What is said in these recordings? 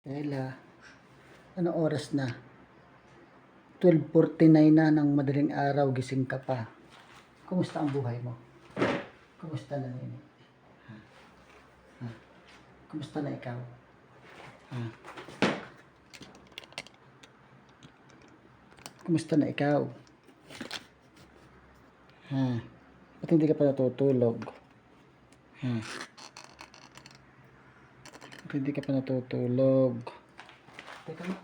Ella, anong oras na? 12:49 na ng madaling araw, gising ka pa. Kumusta ang buhay mo? Kumusta na nini? Ha? Ha? Kumusta na ikaw? Ha? Kumusta na ikaw? Ha? Ba't hindi ka pa natutulog? Ha? Ba't hindi ka pa natutulog? Teka nga,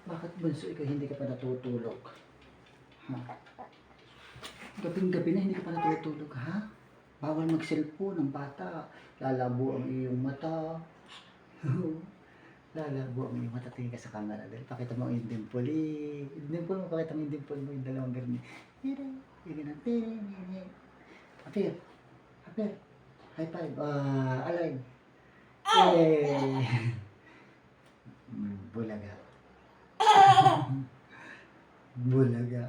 bakit bunso ikaw hindi ka pa natutulog? Ha? Gabing-gabi na hindi ka pa natutulog, ha? Bawal mag-cellphone ng bata. Lalabo ang iyong mata. Lalabo ang iyong mata. Tingin ka sa camera. Dahil pakita mo ang iyong dimple. Yung dimple mo, pakita mo yung dimple mo. Yung dalawang garni. Tiri, tiri na, tiri, tiri. Apir, apir. High five. Align. Eh. Bulaga. Bulaga.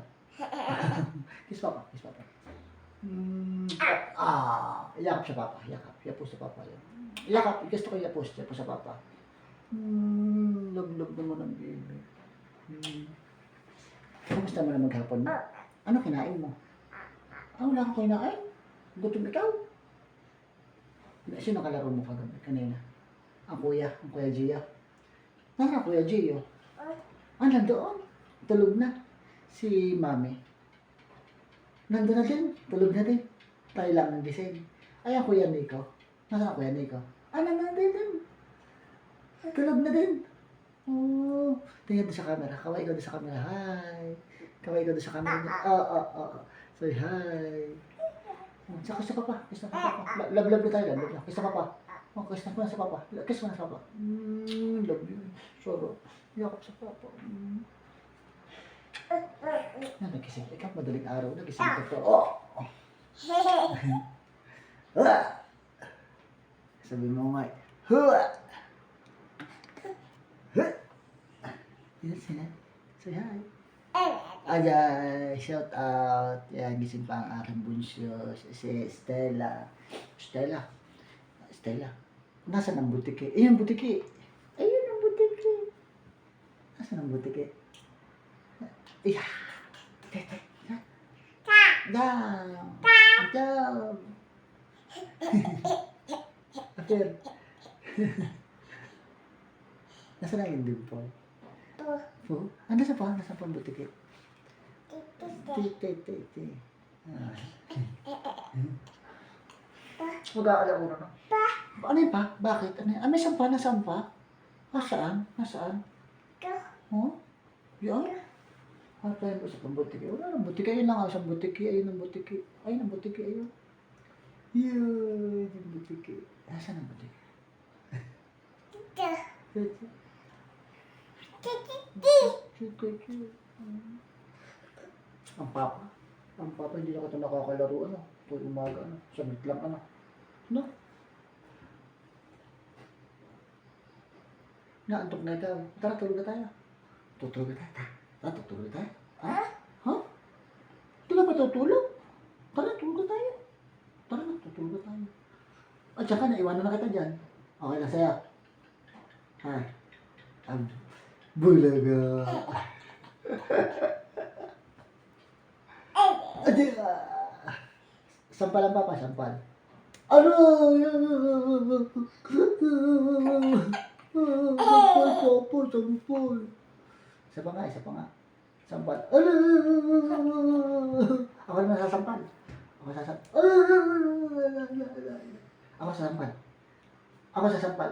Kiss papa, kiss papa. Yakap sa papa, yakap. Yapos sa papa. Yakap, gusto ko yapos sa papa. Log-log naman ang baby. Kamusta mo na maghapon mo? Ano kinain mo? Wala kang kinain? Gutom ikaw? Sino kalaro mo kagabi kanina? Ang kuya Gio. Nasa kuya Gio? Nandoon. Tulog na. Si mami. Nandun na din. Tulog na din. Tayo lang ng design. Ay, ang kuya Nico. Nasaan ang kuya Nico? Nandun din. Tulog na din. Tingnan doon sa camera. Kaway ka doon sa camera. Hi. Kaway ka doon sa camera. Say hi. Kiss na papa. Kiss na papa. Love na tayo. Love na. Kiss na papa. Kiss na sa papa. Kiss mo na sa papa. Love you. Sorry. Yakap sa papa. Nagising. Ikaw madaling araw. Nagising ka to. Sabi mo nga. Yan sila. Say hi. Shout out. Yan, gising pa ang aking bunso. Si Stella. Stella. Nasaan ang butiki? Ayun ang butiki. Nasaan ang butiki? Iya. Down. Apir. Nasaan ang yung dimple? Nasaan pa ang butiki? Titi. Mag-aalala na. Ano yun pa? Bakit? Ano yun? May sampa? Nasaan pa? Nasaan? Yan? Ano tayo ba sa pambutiki? Wala nang butiki. Ayun lang sa butiki. Ayun ang butiki. Ayun. Yun, yung butiki. Nasaan ang butiki? Ang papa hindi na ko ito nakakalaro, tuwing umaga, sabit lang, no? Naantok na ikaw. Tara, tulog na tayo. Tutulog na tayo. Ha? Hindi ka pa tutulog? Tara, tulog na tayo. Tutulog na tayo. At saka, naiwanan na kita dyan. Okay na sa'yo. Ha? Bulaga. Sampal ang papa, sampal. Sampal. Isa pa nga. Sampal. Ako naman sasampal. Ako sasampal.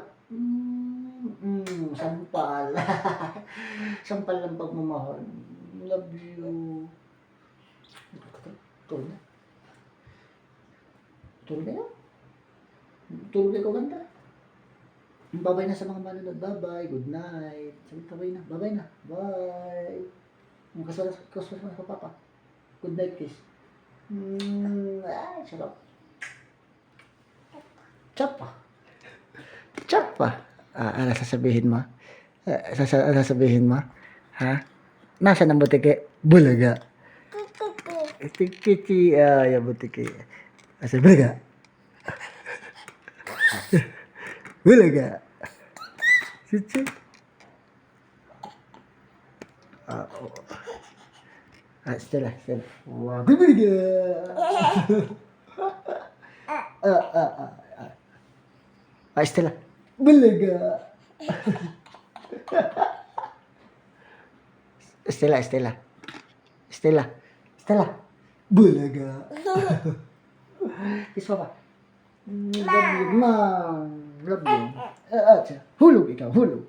Sampal. Sampal ng pagmamahal. Love you. Tulog na yun. Tulog na ikaw ganda. Babay na sa mga manonood. Bye-bye. Good night. Sabi babay na. Bye. Kasama sa papa. Good night kiss. Sarap. Chapa. Ano sasabihin mo? Sasabihin mo? Ha? Nasaan ang butiki? Bulaga. Tiki. Yung butiki. Asa bulaga? Bulaga. Chichi. Oh. Stella. Wow. Bumiliga. Stella. Bumiliga. Stella. Bumiliga. Kiss papa. Love you, mom. Love you. Hulog ikaw, hulog.